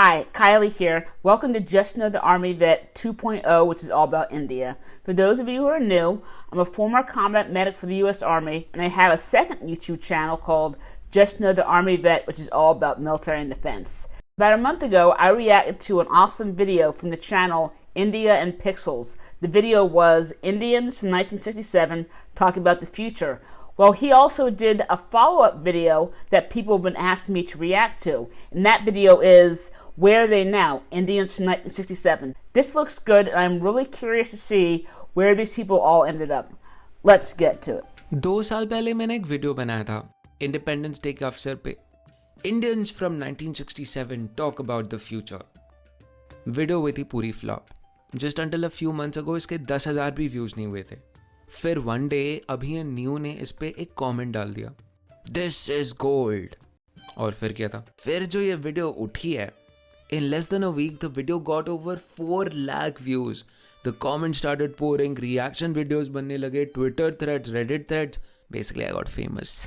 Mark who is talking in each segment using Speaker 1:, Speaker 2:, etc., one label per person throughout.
Speaker 1: Hi, Kylie here. Welcome to Just Know the Army Vet 2.0, which is all about India. For those of you who are new, I'm a former combat medic for the U.S. Army, and I have a second YouTube channel called Just Know the Army Vet, which is all about military and defense. About a month ago, I reacted to an awesome video from the channel India in Pixels. The video was Indians from 1967 talking about the future. Well, he also did a follow-up video that people have been asking me to react to. And that video is Where Are They Now? Indians from 1967. This looks good, and I'm really curious to see where these people all ended up. Let's get to it.
Speaker 2: 2 साल पहले मैंने एक video बनाया था independence day के अवसर पे Indians from 1967 talk about the future. Video हुई थी पूरी flop. Just until a few months ago इसके 10,000 भी व्यूज नहीं हुए थे. फिर वन डे अभी न्यू ने इस पे एक कमेंट डाल दिया, दिस इज गोल्ड. और फिर क्या था, फिर जो ये वीडियो उठी है, in less than a week the video got over 4 lakh views. The comment started pouring, reaction videos बनने लगे, Twitter threads, Reddit threads. Basically I got famous.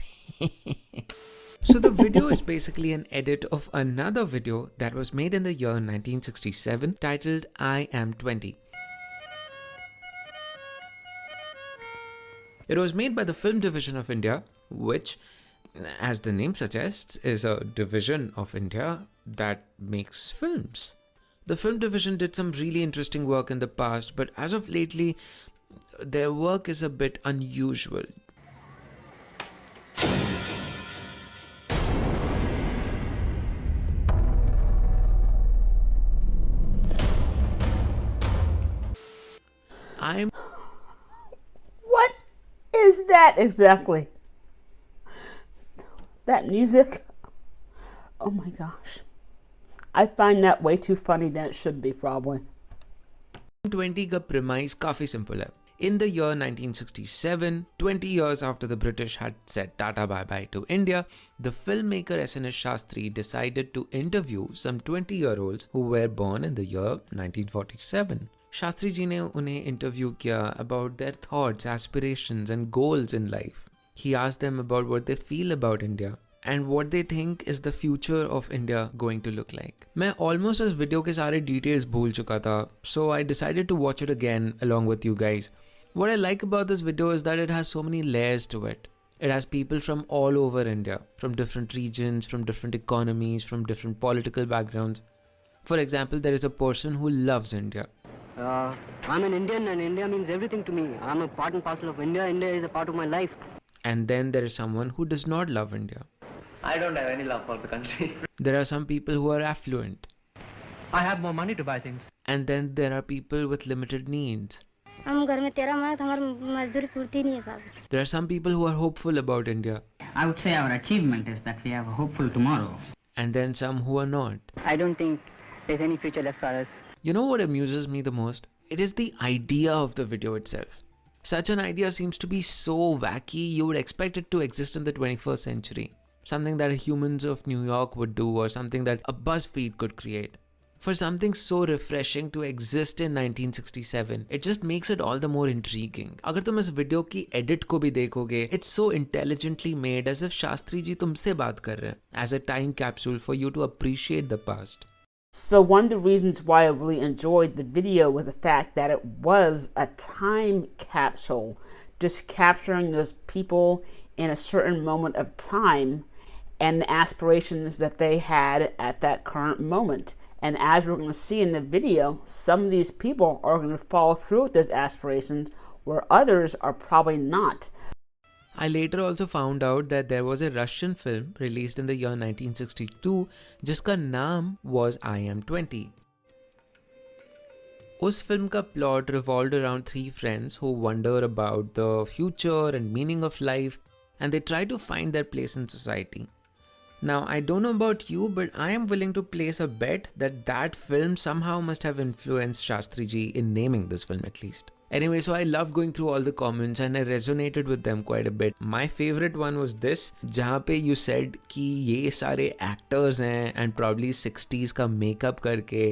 Speaker 2: So the video is basically an edit of another video that was made in the year 1967 titled I Am 20. It was made by the Film Division of India, which, as the name suggests, is a division of India that makes films. The Film Division did some really interesting work in the past, but as of lately, their work is a bit unusual.
Speaker 1: What is that exactly? That music? Oh my gosh. I find that way too funny than it should be, probably.
Speaker 2: 20 का premise काफी simple है. In the year 1967, 20 years after the British had said Tata bye-bye to India, the filmmaker S.N.S. Shastri decided to interview some 20-year-olds who were born in the year 1947. Shastri ji ने उन्हें interview किया about their thoughts, aspirations and goals in life. He asked them about what they feel about India and what they think is the future of India going to look like. मैं almost इस video के सारे details भूल चुका था, so I decided to watch it again along with you guys. What I like about this video is that it has so many layers to it. It has people from all over India, from different regions, from different economies, from different political backgrounds. For example, there is a person who loves India.
Speaker 3: I'm an Indian and India means everything to me. I'm a part and parcel of India. India is a part of my life.
Speaker 2: And then there is someone who does not love India.
Speaker 4: I don't have any love for the country.
Speaker 2: There are some people who are affluent.
Speaker 4: I have more money to buy things.
Speaker 2: And then there are people with limited needs. There are some people who are hopeful about India.
Speaker 5: I would say our achievement is that we have a hopeful tomorrow.
Speaker 2: And then some who are not.
Speaker 3: I don't think there's any future left for us.
Speaker 2: You know what amuses me the most? It is the idea of the video itself. Such an idea seems to be so wacky, you would expect it to exist in the 21st century. Something that humans of New York would do, or something that a BuzzFeed could create. For something so refreshing to exist in 1967, it just makes it all the more intriguing. अगर तुम इस video की edit को भी देखोगे, it's so intelligently made as if Shastri ji तुमसे बात कर रहे हैं, as a time capsule for you to appreciate the past.
Speaker 1: So one of the reasons why I really enjoyed the video was the fact that it was a time capsule, just capturing those people in a certain moment of time and the aspirations that they had at that current moment. And as we're going to see in the video, some of these people are going to follow through with those aspirations where others are probably not.
Speaker 2: I later also found out that there was a Russian film released in the year 1962 जिसका नाम was I Am 20. उस film का plot revolved around 3 friends who wonder about the future and meaning of life, and they try to find their place in society. Now, I don't know about you, but I am willing to place a bet that that film somehow must have influenced Shastri ji in naming this film at least. Anyway, so I loved going through all the comments and I resonated with them quite a bit. My favorite one was this, जहाँ पे you said कि ये सारे actors हैं and probably 60s का makeup करके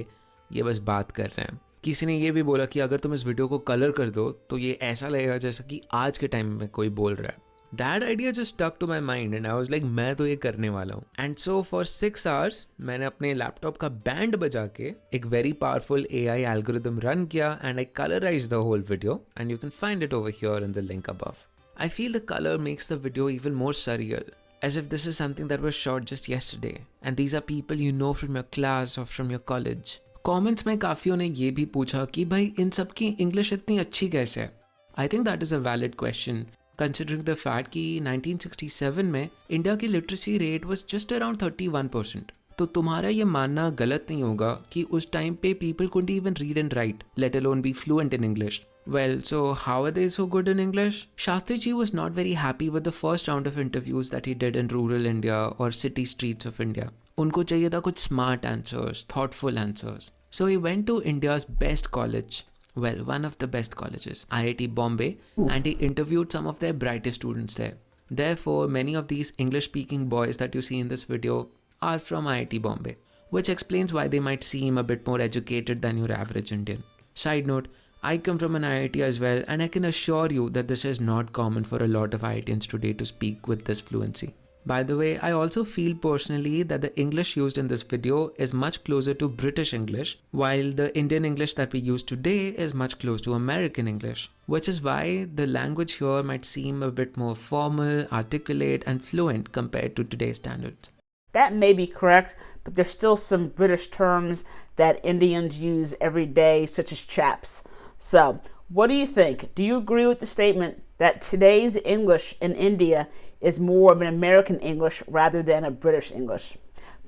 Speaker 2: ये बस बात कर रहे हैं. किसी ने ये भी बोला कि अगर तुम इस वीडियो को कलर कर दो तो ये ऐसा लगेगा जैसा कि आज के टाइम में कोई बोल रहा है. That idea just stuck to my mind and I was like, मैं तो ये करने वाला हूँ. And so for 6 hours मैंने अपने लैपटॉप का बैंड बजा के एक very powerful AI algorithm run किया and I colorized the whole video and you can find it over here in the link above. I feel the color makes the video even more surreal, as if this is something that was shot just yesterday and these are people you know from your class or from your college. Comments में काफियों ने ये भी पूछा कि भाई इन सब की English इतनी अच्छी कैसे है. I think that is a valid question considering the fact कि 1967 में इंडिया की literacy rate was just around 31%. तो तुम्हारा ये मानना गलत नहीं होगा कि उस टाइम पे people couldn't even read and write, let alone be fluent in English. Well, so how are they so good in English? Shastri ji was not very happy with the first round of interviews that he did in rural India or city streets of India. उनको चाहिए था कुछ smart answers, thoughtful answers. So he went to India's best college. Well, one of the best colleges, IIT Bombay, and he interviewed some of their brightest students there. Therefore, many of these English-speaking boys that you see in this video are from IIT Bombay, which explains why they might seem a bit more educated than your average Indian. Side note, I come from an IIT as well, and I can assure you that this is not common for a lot of IITians today to speak with this fluency. By the way, I also feel personally that the English used in this video is much closer to British English, while the Indian English that we use today is much close to American English, which is why the language here might seem a bit more formal, articulate, and fluent compared to today's standards.
Speaker 1: That may be correct, but there's still some British terms that Indians use every day, such as chaps. So, what do you think? Do you agree with the statement that today's English in India is more of an American English rather than a British English?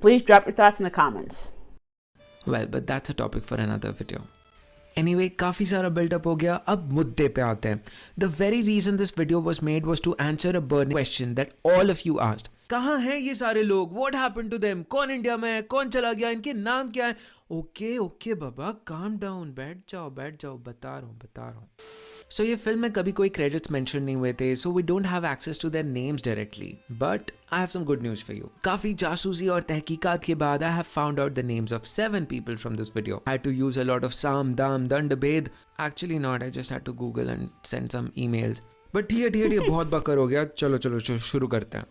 Speaker 1: Please drop your thoughts in the comments.
Speaker 2: Well, but that's a topic for another video. Anyway, काफी सारा build-up हो गया, अब मुद्दे पे आते हैं. The very reason this video was made was to answer a burning question that all of you asked. कहाँ हैं ये सारे लोग? What happened to them? कौन इंडिया में है? कौन चला गया? इनके नाम क्या है? ओके बाबा, calm down, बैठ जाओ, बता रहा हूँ. So ये फिल्म में कभी कोई credits mention नहीं हुए थे, so we don't have access to their names directly. But I have some good news for you. काफी जासूसी और तहकीकात के बाद I have found out the names of 7 people from this video. I had to use a lot of Sam, Dam, Dand, Bed. Actually not, I just had to Google and send some emails. But ठीक है, बहुत बकर हो गया. चलो शुरू करते हैं.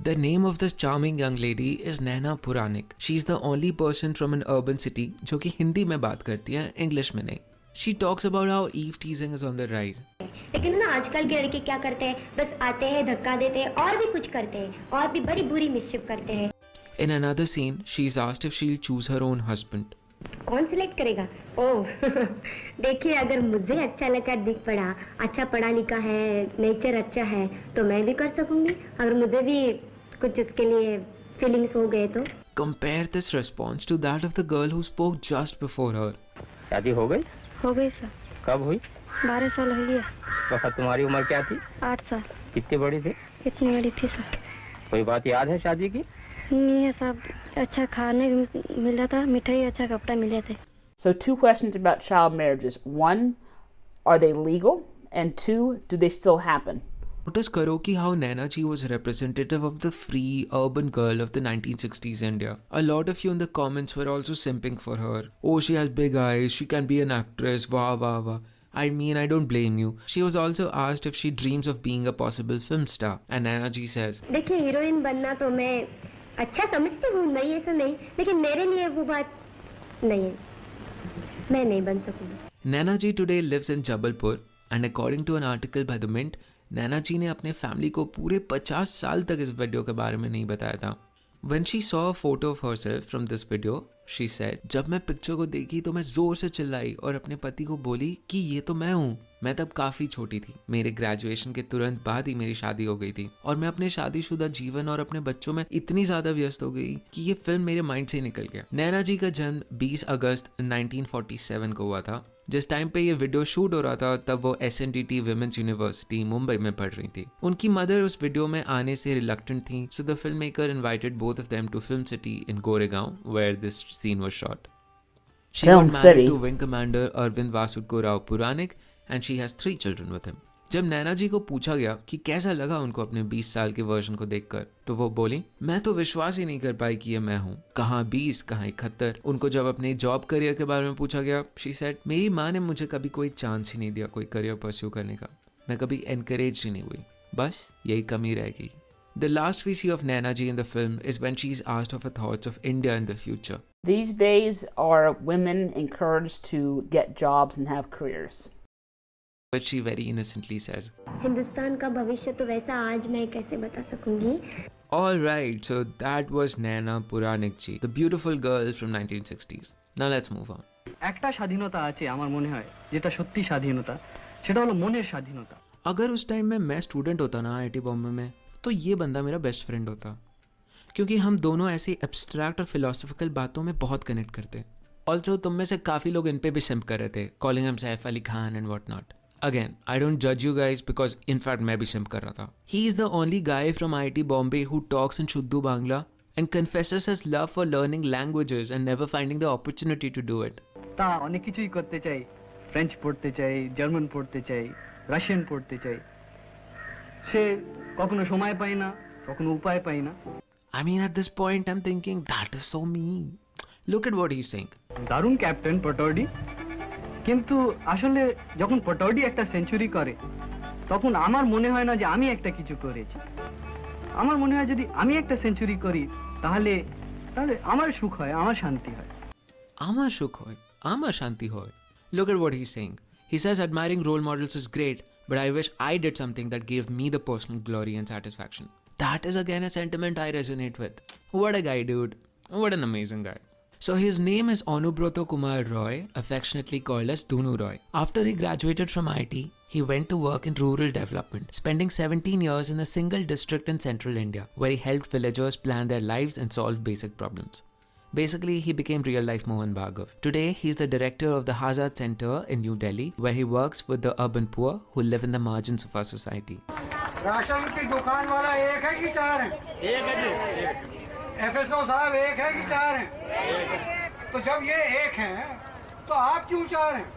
Speaker 2: The name of this charming young lady is Naina Puranik. She's the only person from an urban city जो कि हिंदी में बात करती है, English में नहीं. She talks about how eve teasing is on the rise.
Speaker 6: लेकिन ना आजकल के लड़के क्या करते हैं, बस आते हैं, धक्का देते हैं और भी कुछ करते हैं और भी बड़ी बुरी मिस्चिफ करते हैं.
Speaker 2: In another scene, she's asked if she'll choose her own husband.
Speaker 6: कौन सिलेक्ट करेगा? ओह देखिए, अगर मुझे अच्छा लगा, दिख पड़ा, अच्छा पढ़ा लिखा है, नेचर अच्छा है, तो मैं भी कर सकूंगी. अगर मुझे भी कुछ उसके लिए फीलिंग्स हो गए तो.
Speaker 2: Compare this response to that of the girl who spoke just before her.
Speaker 3: शादी हो गई?
Speaker 6: हो गई सर.
Speaker 3: कब हुई?
Speaker 6: 12 साल हो गया.
Speaker 3: वक्त तुम्हारी उम्र क्या थी?
Speaker 6: 8 साल.
Speaker 3: कितनी बड़ी थी?
Speaker 6: इतनी बड़ी थी सर.
Speaker 3: कोई बात याद है शादी की?
Speaker 6: नहीं है सब. अच्छा खाने मिला था, मिठाई, अच्छा कपड़ा मिले थे.
Speaker 1: So 2 questions about child marriages. 1, are they legal? And 2, do they still happen?
Speaker 2: Notice karo ki how Naina ji was representative of the free urban girl of the 1960s India. A lot of you in the comments were also simping for her. Oh, she has big eyes, she can be an actress, wah. I mean, I don't blame you. She was also asked if she dreams of being a possible film star. And Naina ji says,
Speaker 6: देखिए, heroine बनना तो मैं अच्छा समझती हूँ, नहीं ऐसा नहीं, लेकिन मेरे लिए वो बात नहीं है. मैं नहीं बन सकूंगी.
Speaker 2: Naina ji today lives in Jabalpur and according to an article by The Mint, नैना जी ने अपने फैमिली को पूरे 50 साल तक इस वीडियो के बारे में नहीं बताया था. When she saw a photo of herself from this video, she said, जब मैं पिक्चर को देखी तो मैं जोर से चिल्लाई और अपने पति को बोली कि ये तो मैं हूँ. मैं तब काफ़ी छोटी थी. मेरे ग्रेजुएशन के तुरंत बाद ही मेरी शादी हो गई थी और मैं अपने शादीशुदा जीवन और अपने बच्चों में इतनी ज़्यादा व्यस्त हो गई कि ये फिल्म मेरे माइंड से निकल गया. नैना जी का जन्म 20 अगस्त 1947 को हुआ था. जिस टाइम पे ये वीडियो शूट हो रहा था तब वो SNDT विमेंस यूनिवर्सिटी मुंबई में पढ़ रही थी. उनकी मदर उस वीडियो में आने से रिलक्टेंट थी, so the filmmaker invited both of them to Film City in Goregaon where this scene was shot. She
Speaker 1: Film
Speaker 2: got married
Speaker 1: City.
Speaker 2: to Wing Commander Arvind Vasudko Rao Puranik and she has 3 children with him. जब नैना जी को पूछा गया कि कैसा लगा उनको अपने 20 साल के वर्जन को देखकर, तो वो बोली, मैं तो विश्वास ही नहीं कर पाई कि ये मैं हूँ. कहाँ 20, कहाँ 71. उनको जब अपने जॉब करियर के बारे में पूछा गया, शी सेड, मेरी माँ ने मुझे कभी कोई चांस ही नहीं दिया कोई करियर परस्यू करने का. मैं कभी एनकरेज ही नहीं हुई. बस यही कमी रह गई. The last we see of Naina ji in the film is when she's asked of her thoughts of India in the future.
Speaker 1: These days, are women encouraged to get jobs and have careers?
Speaker 2: Which she very innocently says.
Speaker 6: Hindustan का भविष्य तो वैसा आज मैं कैसे बता सकूंगी.
Speaker 2: Alright, so that was Naina Puranik ji, the beautiful girl from 1960s. Now let's move on.
Speaker 3: একটা স্বাধীনতা আছে আমার মনে হয় যেটা সত্যি স্বাধীনতা সেটা হলো মনের স্বাধীনতা.
Speaker 2: अगर उस टाइम में मैं स्टूडेंट होता ना IIT बॉम्बे में तो ये बंदा मेरा बेस्ट फ्रेंड होता, क्योंकि हम दोनों ऐसी एब्स्ट्रैक्ट और फिलोसफिकल बातों में बहुत कनेक्ट करते. ऑल्सो तुम में से काफ़ी लोग इन पे भी सिम्प कर रहे थे, calling him Saif Ali Khan and what not. Again, I don't judge you guys because in fact मैं भी सिम्प कर रहा था. He is the only guy from IIT Bombay who talks in Shuddhu Bangla and confesses his love for learning languages and never finding the opportunity to do it.
Speaker 3: তা অনেক কিছুই করতে চাই, ফ্রেঞ্চ পড়তে চাই, জার্মান পড়তে চাই, রাশিয়ান পড়তে চাই, সে কখনো সময় পায় না, কখনো উপায় পায় না.
Speaker 2: I mean at this point I'm thinking that is so mean. Look at what he's saying.
Speaker 3: দারুণ ক্যাপ্টেন পটৌডি, কিন্তু আসলে যখন পটৌডি একটা সেঞ্চুরি করে তখন আমার মনে হয় না যে আমি একটা কিছু করেছি. আমার মনে হয় যদি আমি একটা সেঞ্চুরি করি তাহলে তাহলে আমার সুখ হয়, আমার শান্তি হয়.
Speaker 2: Amar shuk hoy, amar shanti hoy. Look at what he's saying. He says admiring role models is great, but I wish I did something that gave me the personal glory and satisfaction. That is again a sentiment I resonate with. What a guy, dude. What an amazing guy. So his name is Anubroto Kumar Roy, affectionately called as Dunu Roy. After he graduated from IIT, he went to work in rural development, spending 17 years in a single district in central India, where he helped villagers plan their lives and solve basic problems. Basically, he became real-life Mohan Bhargav. Today, he's the director of the Hazard Center in New Delhi, where he works with the urban poor who live in the margins of our society.
Speaker 7: Ration की दुकान वाला एक है कि चार है? एक है. FSO साहब एक है कि चार हैं? तो जब ये एक हैं, तो आप क्यों चार हैं?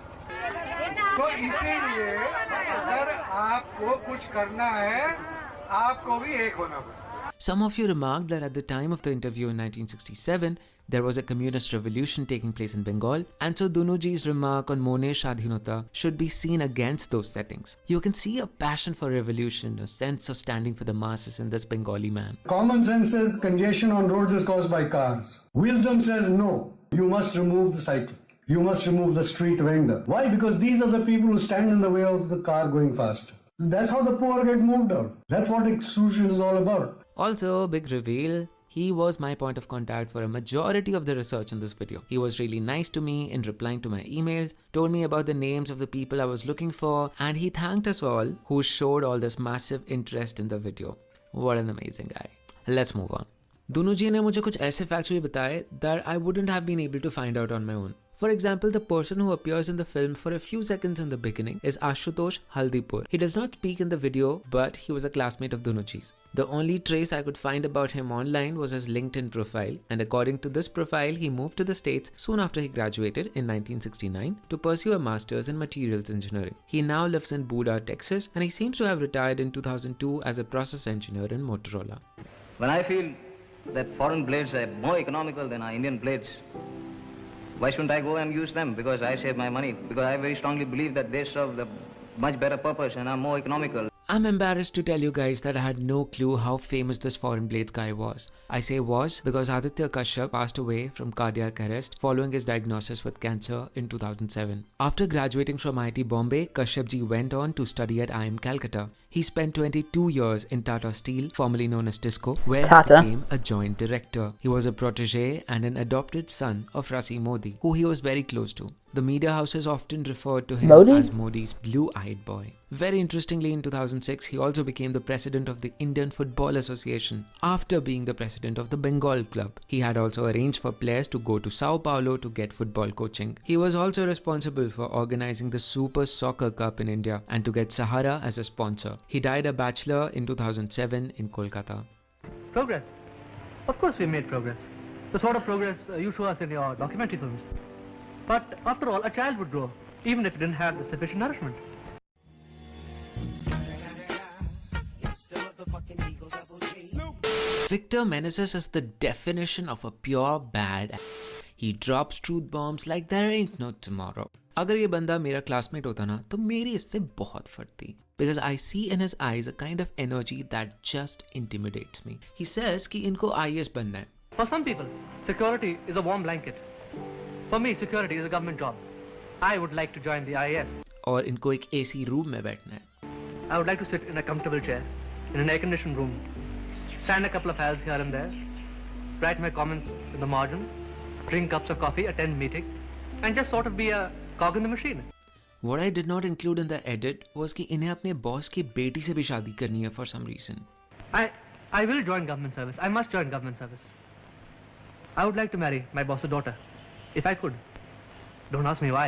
Speaker 7: तो इसीलिए अगर आपको कुछ करना है, आपको भी एक होना पड़ेगा.
Speaker 2: Some of you remarked that at the time of the interview in 1967, there was a communist revolution taking place in Bengal, and so Dunuji's remark on Mone Shadhinota should be seen against those settings. You can see a passion for revolution, a sense of standing for the masses in this Bengali man.
Speaker 7: Common sense says congestion on roads is caused by cars. Wisdom says no, you must remove the cycle. You must remove the street vendor. Why? Because these are the people who stand in the way of the car going fast. That's how the poor get moved out. That's what exclusion is all about.
Speaker 2: Also, big reveal, he was my point of contact for a majority of the research in this video. He was really nice to me in replying to my emails, told me about the names of the people I was looking for, and he thanked us all who showed all this massive interest in the video. What an amazing guy. Let's move on. Dunu ji ने मुझे कुछ ऐसे facts भी बताए that I wouldn't have been able to find out on my own. For example, the person who appears in the film for a few seconds in the beginning is Ashutosh Haldipur. He does not speak in the video, but he was a classmate of Dunuji's. The only trace I could find about him online was his LinkedIn profile, and according to this profile, he moved to the States soon after he graduated in 1969 to pursue a master's in materials engineering. He now lives in Buda, Texas, and he seems to have retired in 2002 as a process engineer in Motorola.
Speaker 8: When I feel that foreign blades are more economical than our Indian blades, why shouldn't I go and use them? Because I save my money. Because I very strongly believe that they serve the much better purpose and are more economical.
Speaker 2: I'm embarrassed to tell you guys that I had no clue how famous this foreign blades guy was. I say was because Aditya Kashyap passed away from cardiac arrest following his diagnosis with cancer in 2007. After graduating from IIT Bombay, Kashyap ji went on to study at IIM Calcutta. He spent 22 years in Tata Steel, formerly known as Tisco, where
Speaker 1: Tata.
Speaker 2: he became a joint director. He was a protege and an adopted son of Rasi Modi, who he was very close to. The media houses often referred to him
Speaker 1: Modi?
Speaker 2: as Modi's blue-eyed boy. Very interestingly, in 2006, he also became the president of the Indian Football Association after being the president of the Bengal club. He had also arranged for players to go to Sao Paulo to get football coaching. He was also responsible for organizing the Super Soccer Cup in India and to get Sahara as a sponsor. He died a bachelor in 2007 in Kolkata.
Speaker 4: Progress. Of course we made progress. The sort of progress you show us in your documentary films. But after all, a child would grow, even if it didn't have the sufficient nourishment.
Speaker 2: Victor Meneses is the definition of a pure bad. He drops truth bombs like there ain't no tomorrow. अगर ये बंदा मेरा classmate होता ना तो मेरी इससे बहुत फटती. Because I see in his eyes a kind of energy that just intimidates me. He says कि इनको IAS बनना है.
Speaker 4: For some people, security is a warm blanket. For me, security is a government job. I would like to join the IAS.
Speaker 2: और इनको एक AC room में बैठना है.
Speaker 4: I would like to sit in a comfortable chair, in an air-conditioned room, sign a couple of files here and there, write my comments in the margin, drink cups of coffee, attend meeting, and just sort of be a cog in the machine.
Speaker 2: What I did not include in the edit was कि इन्हें अपने boss की बेटी से भी शादी करनी है for some reason.
Speaker 4: I will join government service. I must join government service. I would like to marry my boss's daughter, if I could. Don't ask me why.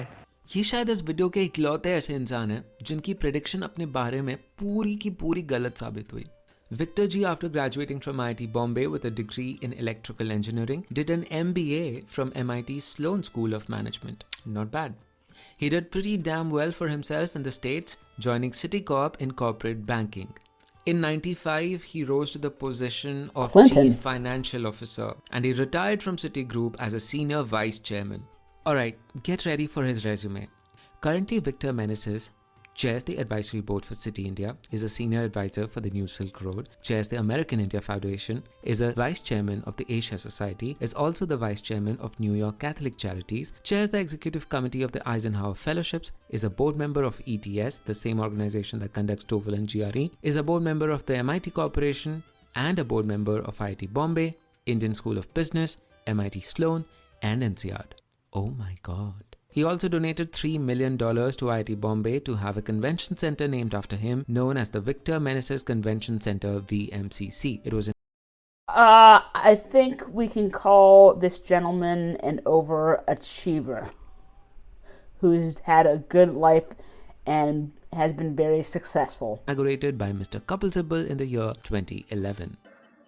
Speaker 2: ये शायद इस वीडियो के इकलौते ऐसे इंसान हैं जिनकी प्रेडिक्शन अपने बारे में पूरी की पूरी गलत साबित हुई. Victor G, after graduating from IIT Bombay with a degree in electrical engineering, did an MBA from MIT Sloan School of Management. Not bad. He did pretty damn well for himself in the States, joining Citicorp in corporate banking. In 95, he rose to the position of
Speaker 1: Clinton.
Speaker 2: Chief Financial Officer, and he retired from Citigroup as a senior vice chairman. Alright, get ready for his resume. Currently, Victor Meneses chairs the advisory board for City India, is a senior advisor for the New Silk Road, chairs the American India Foundation, is a vice chairman of the Asia Society, is also the vice chairman of New York Catholic Charities, chairs the executive committee of the Eisenhower Fellowships, is a board member of ETS, the same organization that conducts TOEFL and GRE, is a board member of the MIT Corporation, and a board member of IIT Bombay, Indian School of Business, MIT Sloan, and NCR. Oh my God. He also donated $3 million to IIT Bombay to have a convention center named after him, known as the Victor Meneses Convention Center VMCC. It was in
Speaker 1: I think we can call this gentleman an overachiever who's had a good life and has been very successful.
Speaker 2: inaugurated by Mr. Kapil Sibal in the year 2011.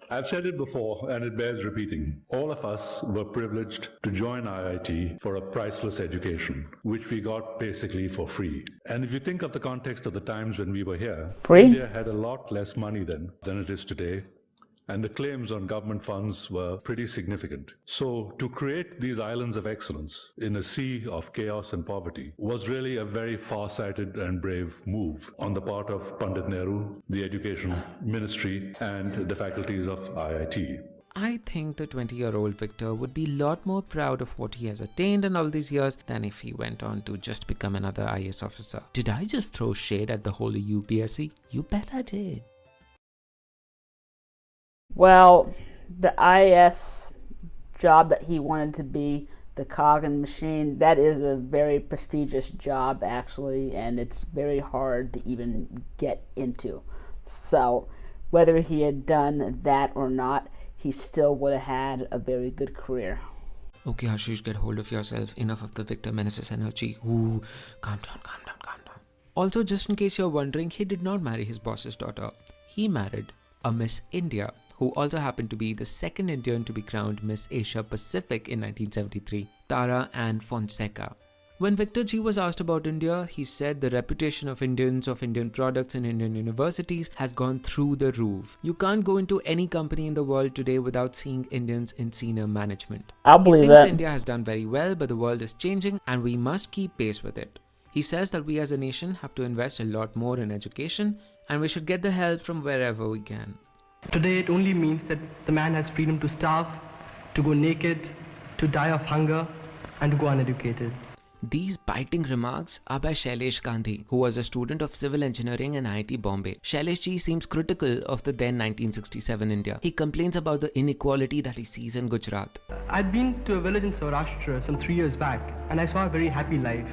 Speaker 9: I've said it before and it bears repeating. All of us were privileged to join IIT for a priceless education, which we got basically for free. And if you think of the context of the times when we were here,
Speaker 1: Free?
Speaker 9: India had a lot less money then than it is today. And the claims on government funds were pretty significant. So to create these islands of excellence in a sea of chaos and poverty was really a very far-sighted and brave move on the part of Pandit Nehru, the Education Ministry, and the faculties of IIT.
Speaker 2: I think the 20-year-old Victor would be a lot more proud of what he has attained in all these years than if he went on to just become another IAS officer. Did I just throw shade at the whole UPSC? You bet I did.
Speaker 1: Well, the IS job that he wanted to be, the cog in the machine, that is a very prestigious job actually, and it's very hard to even get into. So whether he had done that or not, he still would have had a very good career.
Speaker 2: Okay, Ashish, get hold of yourself. Enough of the Victor Meneses energy. Ooh, calm down. Also, just in case you're wondering, he did not marry his boss's daughter. He married a Miss India, who also happened to be the second Indian to be crowned Miss Asia Pacific in 1973, Tara Ann Fonseca. When Victor G was asked about India, he said the reputation of Indians, of Indian products in Indian universities has gone through the roof. You can't go into any company in the world today without seeing Indians in senior management.
Speaker 1: I'll believe
Speaker 2: He thinks
Speaker 1: that.
Speaker 2: India has done very well, but the world is changing and we must keep pace with it. He says that we as a nation have to invest a lot more in education and we should get the help from wherever we can.
Speaker 3: Today it only means that the man has freedom to starve, to go naked, to die of hunger, and to go uneducated.
Speaker 2: These biting remarks are by Shailesh Gandhi, who was a student of civil engineering in IIT Bombay. Shailesh ji seems critical of the then 1967 India. He complains about the inequality that he sees in Gujarat.
Speaker 3: I'd been to a village in Saurashtra some 3 years back, and I saw a very happy life.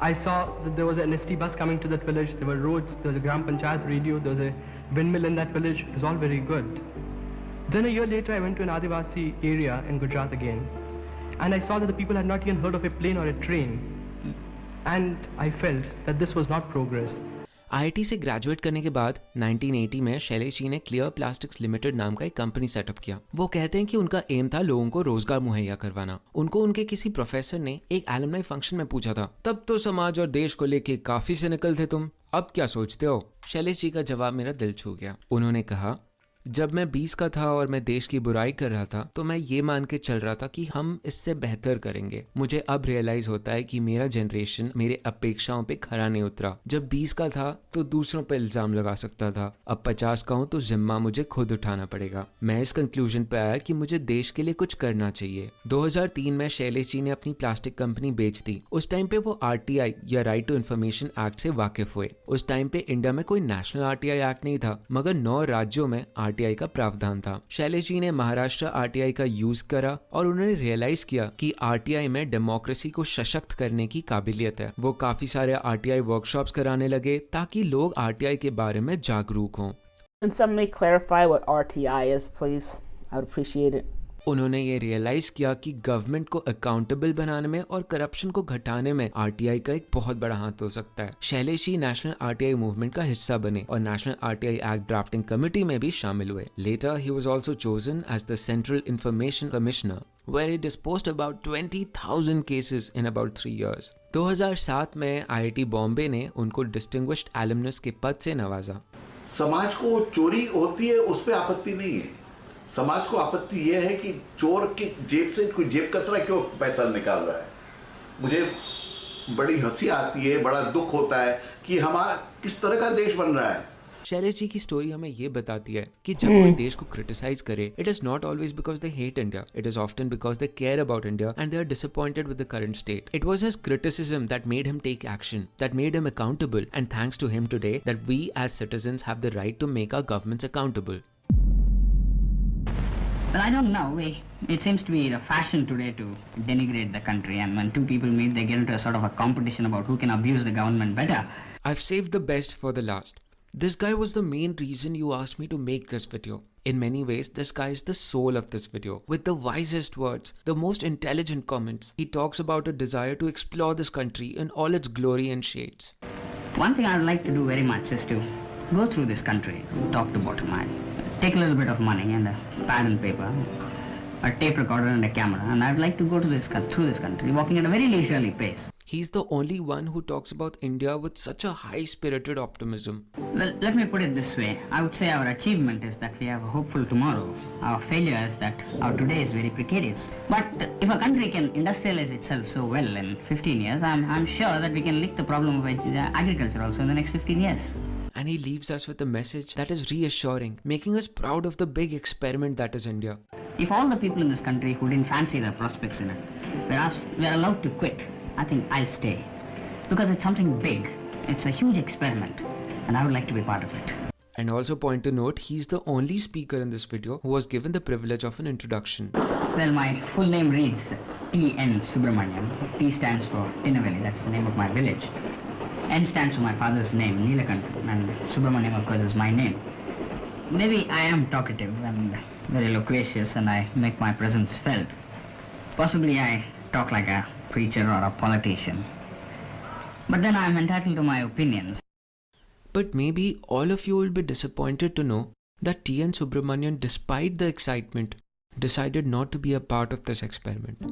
Speaker 3: I saw that there was an ST bus coming to that village, there were roads, there was a Gram Panchayat radio, there was a windmill in that village. It was all very good. Then a year later I went to an Adivasi area in Gujarat again, and I saw that the people had not even heard of a plane or a train, and I felt that this was not progress.
Speaker 2: IIT से graduate करने के बाद 1980 में शैलेश जी ने clear plastics limited नाम का एक company setup किया. वो कहते हैं कि उनका एम था लोगों को रोजगार मुहैया करवाना. उनको उनके किसी प्रोफेसर ने एक एलुमनाई फंक्शन में पूछा था, तब तो समाज और देश को लेके काफी सिनिकल थे तुम, अब क्या सोचते हो? शैलेश जी का जवाब मेरा दिल छू गया. उन्होंने कहा, जब मैं 20 का था और मैं देश की बुराई कर रहा था तो मैं ये मान के चल रहा था कि हम इससे बेहतर करेंगे। मुझे अब रियलाइज होता है कि मेरा जनरेशन मेरे अपेक्षाओं पे खरा नहीं उतरा। जब 20 का था तो दूसरों पे इल्जाम लगा सकता था, अब 50 का हूँ तो जिम्मा मुझे खुद उठाना पड़ेगा। मैं इस कंक्लूजन पे आया कि मुझे देश के लिए कुछ करना चाहिए। 2003 में शैलेश जी ने अपनी प्लास्टिक कंपनी बेच दी। उस टाइम पे वो RTI या राइट टू इन्फॉर्मेशन एक्ट से वाकिफ हुए। उस टाइम पे इंडिया में कोई नेशनल RTI एक्ट नहीं था, मगर 9 राज्यों में RTI का प्रावधान था। शैलेश जी ने महाराष्ट्र RTI का यूज करा और उन्होंने रियलाइज किया कि RTI में डेमोक्रेसी को सशक्त करने की काबिलियत है। वो काफी सारे RTI वर्कशॉप्स कराने लगे ताकि लोग RTI के बारे में जागरूक हों।
Speaker 1: Can somebody clarify what RTI is, please? I would appreciate it.
Speaker 2: उन्होंने ये रियलाइज किया कि गवर्नमेंट को अकाउंटेबल बनाने में और करप्शन को घटाने में RTI का एक बहुत बड़ा हाथ हो सकता है। Shailesh ji national RTI movement का हिस्सा बने और national RTI act drafting committee में भी शामिल हुए। Later he was also chosen as the central information commissioner where he disposed about 20,000 cases in about 3 years. 2007 में IIT बॉम्बे ने उनको डिस्टिंग्विश्ड एलुमनस के पद से नवाजा।
Speaker 10: समाज को चोरी होती है उस पर आपत्ति नहीं है, समाज को आपत्ति यह है कि चोर की जेब से कोई जेब कतरा क्यों पैसा निकाल रहा है। मुझे बड़ी हंसी आती है, बड़ा दुख होता है कि हमारा किस तरह का देश बन रहा है।
Speaker 2: शैलेश जी की स्टोरी हमें ये बताती है कि जब कोई देश को क्रिटिसाइज करे, it is not always because they hate India, it is often because they care about India and they are disappointed with the current state. It was his criticism that made him take action, that made him accountable, and thanks to him today that we as citizens have the right to make our governments accountable.
Speaker 5: Well, I don't know. It seems to be a fashion today to denigrate the country, and when two people meet, they get into a sort of a competition about who can abuse the government better.
Speaker 2: I've saved the best for the last. This guy was the main reason you asked me to make this video. In many ways, this guy is the soul of this video. With the wisest words, the most intelligent comments, he talks about a desire to explore this country in all its glory and shades.
Speaker 5: One thing I would like to do very much is to go through this country, top to bottom. I take a little bit of money and a pad and paper, a tape recorder and a camera, and I'd like to go to through this country, walking at a very leisurely pace.
Speaker 2: He's the only one who talks about India with such a high-spirited optimism.
Speaker 5: Well, let me put it this way. I would say our achievement is that we have a hopeful tomorrow. Our failure is that our today is very precarious. But if a country can industrialize itself so well in 15 years, I'm sure that we can lick the problem of agriculture also in the next 15 years.
Speaker 2: And he leaves us with a message that is reassuring, making us proud of the big experiment that is India.
Speaker 5: If all the people in this country who didn't fancy the prospects in it were allowed to quit, I think I'll stay. Because it's something big. It's a huge experiment. And I would like to be part of it.
Speaker 2: And also point to note, he's the only speaker in this video who was given the privilege of an introduction.
Speaker 5: Well, my full name reads T.N. Subramaniam. T stands for Tinnavelli, that's the name of my village. N stands for my father's name, Neelakant, and Subramaniam, of course, is my name. Maybe I am talkative and very loquacious, and I make my presence felt. Possibly I talk like a preacher or a politician. But then I am entitled to my opinions.
Speaker 2: But maybe all of you will be disappointed to know that T.N. Subramanian, despite the excitement, decided not to be a part of this experiment.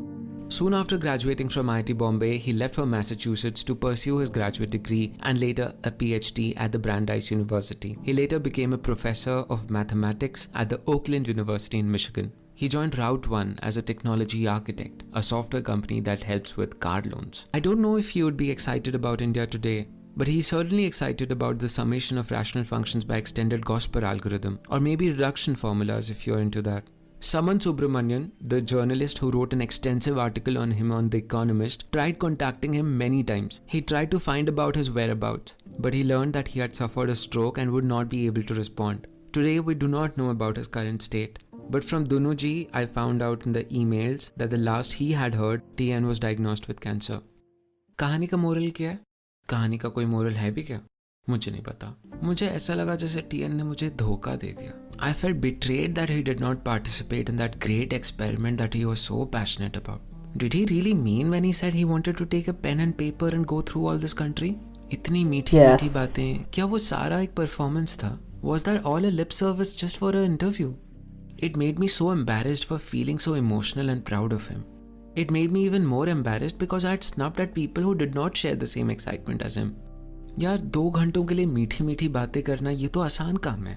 Speaker 2: Soon after graduating from IIT Bombay, he left for Massachusetts to pursue his graduate degree and later a PhD at the Brandeis University. He later became a professor of mathematics at the Oakland University in Michigan. He joined Route 1 as a technology architect, a software company that helps with car loans. I don't know if he would be excited about India today, but he's certainly excited about the summation of rational functions by extended Gosper algorithm, or maybe reduction formulas if you're into that. Saman Subramanian, the journalist who wrote an extensive article on him on The Economist, tried contacting him many times. He tried to find about his whereabouts, but he learned that he had suffered a stroke and would not be able to respond. Today, we do not know about his current state. But from Dunuji, I found out in the emails that the last he had heard, TN was diagnosed with cancer. कहानी का moral क्या है? कहानी का कोई moral है भी क्या? मुझे नहीं पता. मुझे ऐसा लगा जैसे टीएन ने मुझे धोखा दे दिया. I felt betrayed that he did not participate in that great experiment that he was so passionate about. Did he really mean when he said he wanted to take a pen and paper and go through all this country? इतनी मीठी मीठी बातें, क्या वो सारा एक performance था? Was that all a lip service just for an interview? It made me so embarrassed for feeling so emotional and proud of him. It made me even more embarrassed because I had snubbed at people who did not share the same excitement as him. यार 2 घंटों के लिए मीठी मीठी बातें करना ये तो आसान काम है.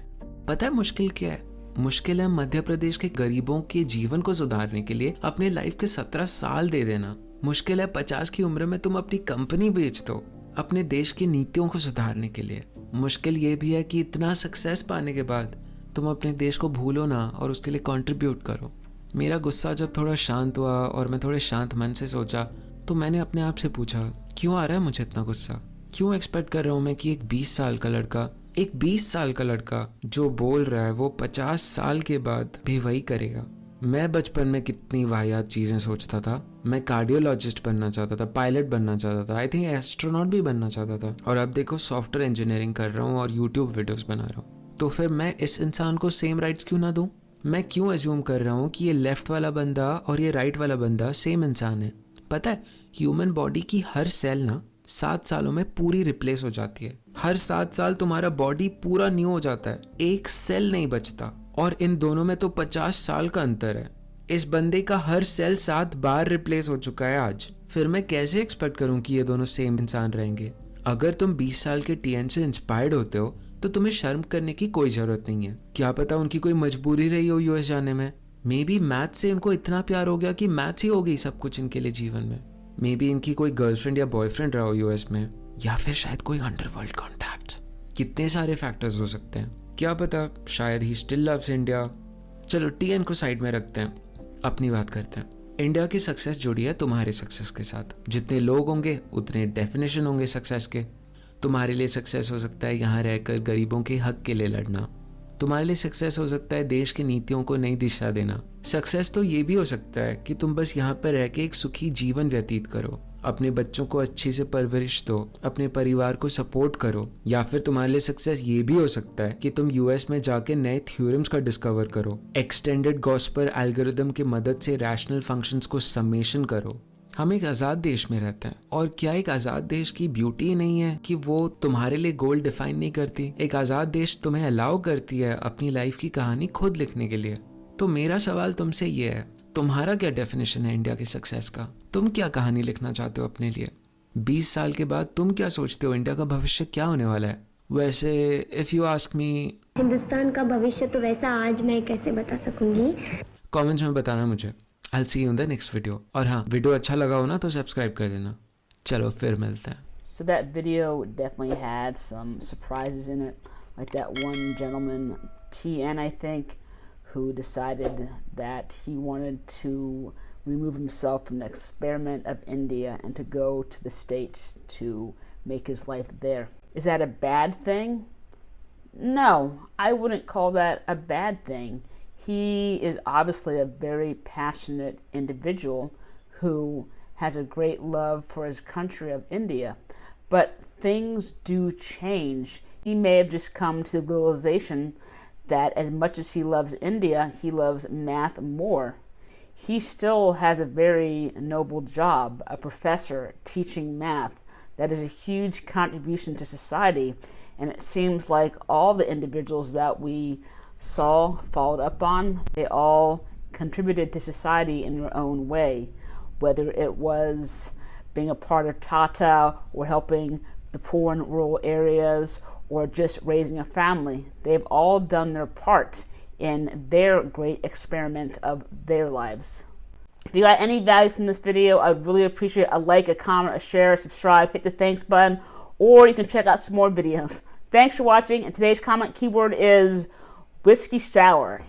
Speaker 2: पता है मुश्किल क्या है? मुश्किल है मध्य प्रदेश के गरीबों के जीवन को सुधारने के लिए अपने लाइफ के 17 साल दे देना। मुश्किल है 50 की उम्र में तुम अपनी कंपनी बेच दो अपने देश की नीतियों को सुधारने के लिए। मुश्किल ये भी है कि इतना सक्सेस पाने के बाद तुम अपने देश को भूलो ना और उसके लिए कंट्रीब्यूट करो। मेरा गुस्सा जब थोड़ा शांत हुआ और मैं थोड़े शांत मन से सोचा तो मैंने अपने आप से पूछा, क्यों आ रहा है मुझे इतना गुस्सा? क्यों एक्सपेक्ट कर रहा हूँ मैं कि एक 20 साल का लड़का जो बोल रहा है वो 50 साल के बाद भी वही करेगा? मैं बचपन में कितनी वाहियात चीज़ें सोचता था। मैं कार्डियोलॉजिस्ट बनना चाहता था, पायलट बनना चाहता था, आई थिंक एस्ट्रोनॉट भी बनना चाहता था, और अब देखो सॉफ्टवेयर इंजीनियरिंग कर रहा हूँ और यूट्यूब वीडियोस बना रहा हूँ। तो फिर मैं इस इंसान को सेम राइट्स क्यों ना दूँ? मैं क्यों एज्यूम कर रहा हूँ कि ये लेफ्ट वाला बंदा और ये राइट वाला बंदा सेम इंसान है? पता है ह्यूमन बॉडी की हर सेल ना 7 सालों में पूरी रिप्लेस हो जाती है। हर 7 साल तुम्हारा बॉडी पूरा न्यू हो जाता है, एक सेल नहीं बचता। और इन दोनों में तो 50 साल का अंतर है। इस बंदे का हर सेल 7 बार रिप्लेस हो चुका है आज। फिर मैं कैसे एक्सपेक्ट करूं कि ये दोनों सेम इंसान रहेंगे? अगर तुम 20 साल के टीएन से इंस्पायर्ड होते हो तो तुम्हें शर्म करने की कोई जरूरत नहीं है। क्या पता उनकी कोई मजबूरी रही हो यूएस जाने में। मे बी मैथ से उनको इतना प्यार हो गया कि मैथ्स ही हो गई सब कुछ इनके लिए जीवन में। मे बी इनकी कोई गर्लफ्रेंड या बॉयफ्रेंड रहा हो यूएस में, या फिर शायद कोई अंडरवर्ल्ड कॉन्टैक्ट्स। कितने सारे फैक्टर्स हो सकते हैं, क्या पता शायद ही स्टिल लव्स इंडिया। चलो टीएन को साइड में रखते हैं, अपनी बात करते हैं। इंडिया की सक्सेस जुड़ी है तुम्हारे सक्सेस के साथ। जितने लोग होंगे उतने डेफिनेशन होंगे सक्सेस के। तुम्हारे लिए सक्सेस हो सकता है यहाँ रहकर गरीबों के हक के लिए लड़ना। तुम्हारे लिए सक्सेस हो सकता है देश की नीतियों को नई दिशा देना। सक्सेस तो ये भी हो सकता है कि तुम बस यहाँ पर रह के एक सुखी जीवन व्यतीत करो, अपने बच्चों को अच्छी से परवरिश दो, अपने परिवार को सपोर्ट करो। या फिर तुम्हारे लिए सक्सेस ये भी हो सकता है कि तुम यूएस में जाके नए थ्योरम्स का डिस्कवर करो, एक्सटेंडेड गॉस्पर एल्गोरिदम की मदद से रैशनल फंक्शंस को समेशन करो। हम एक आज़ाद देश में रहते हैं, और क्या एक आज़ाद देश की ब्यूटी नहीं है कि वो तुम्हारे लिए गोल डिफाइन नहीं करती? एक आज़ाद देश तुम्हें अलाउ करती है अपनी लाइफ की कहानी खुद लिखने के लिए। तो मेरा सवाल तुमसे ये है, तुम्हारा क्या डेफिनेशन है इंडिया की सक्सेस का? तुम क्या कहानी लिखना चाहते हो अपने लिए? 20 साल के बाद तुम क्या सोचते हो इंडिया का भविष्य क्या होने वाला है? वैसे if you ask me,
Speaker 6: Hindustan का भविष्य तो वैसा आज मैं कैसे बता सकूंगी?
Speaker 2: कमेंट्स में बताना मुझे। I'll see you in the next video. और हाँ, वीडियो अच्छा लगा हो ना तो सब्सक्राइब कर देना। चलो फिर मिलते हैं।
Speaker 1: So that video definitely had some surprises in it, like that one gentleman, TN I think, who decided that he wanted to remove himself from the experiment of India and to go to the States to make his life there. Is that a bad thing? No, I wouldn't call that a bad thing. He is obviously a very passionate individual who has a great love for his country of India. But things do change. He may have just come to the realization that as much as he loves India, he loves math more. He still has a very noble job, a professor teaching math. That is a huge contribution to society. And it seems like all the individuals that we saw, followed up on, they all contributed to society in their own way, whether it was being a part of Tata or helping the poor in rural areas or just raising a family. They've all done their part in their great experiment of their lives. If you got any value from this video, I'd really appreciate a like, a comment, a share, subscribe, hit the thanks button, or you can check out some more videos. Thanks for watching, and today's comment keyword is whiskey sour.